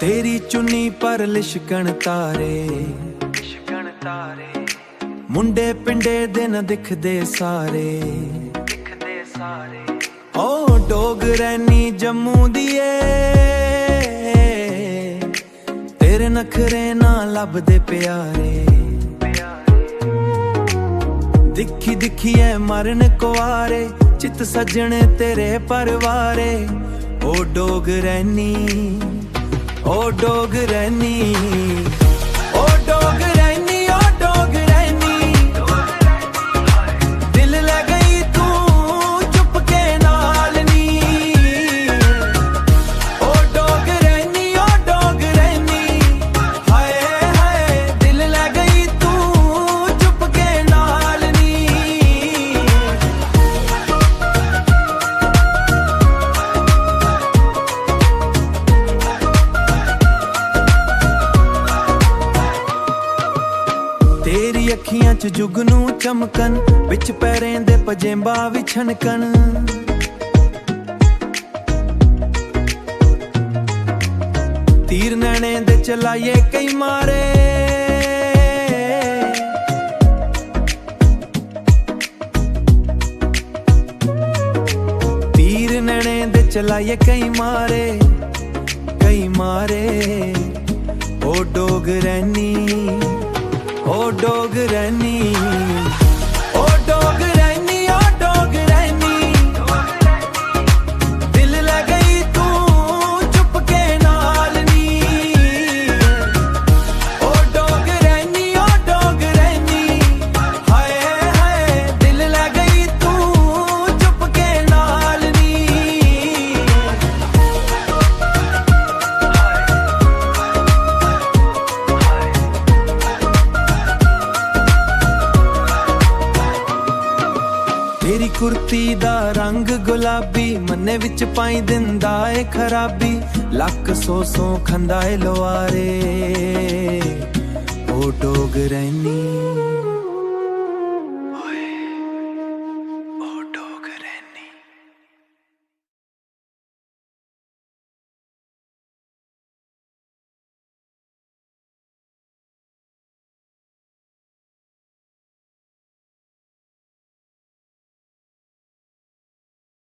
तेरी चुन्नी पर लिशकण तारे, मुंडे पिंडे दिन दिखदे सारे। ओ डोगरैनी जम्मू दिए, तेरे नखरे ना लभदे प्यारे। दिखी दिखिए मरन कुआरे, चित सजने तेरे परवारे। ओ डोगरैनी, ओ डोगरैनी, ओ डोगरैनी, ओ डोगरैनी। दिल ले गई तू चुप के नाल नी। ओ डोगरैनी, ओ डोगरैनी, हाय हाय दिल ले गई तू चुप के नाल नी। तेरी अखियां च जुगनू चमकन, विच पैरें दे पजेंबा भी छनकन। तीर नैने दे चलाइए कई मारे, तीर नैने दे चलाइए कई मारे, कई मारे। ओ डोगरैनी, ओ डोगरैनी, ओ डोगरैनी, ओ डोगरैनी। दिल ले गई तू चुप के नाल नी। ओ डोगरैनी, ओ डोगरैनी, हाय हाय दिल ले गई तू चुप के नाल नी। तेरी कुर्ती दा रंग गुलाबी, मन्ने विच पाई दिंदा ए खराबी। लक सौ खंदा ए लोआरे। ओ डोगरैनी।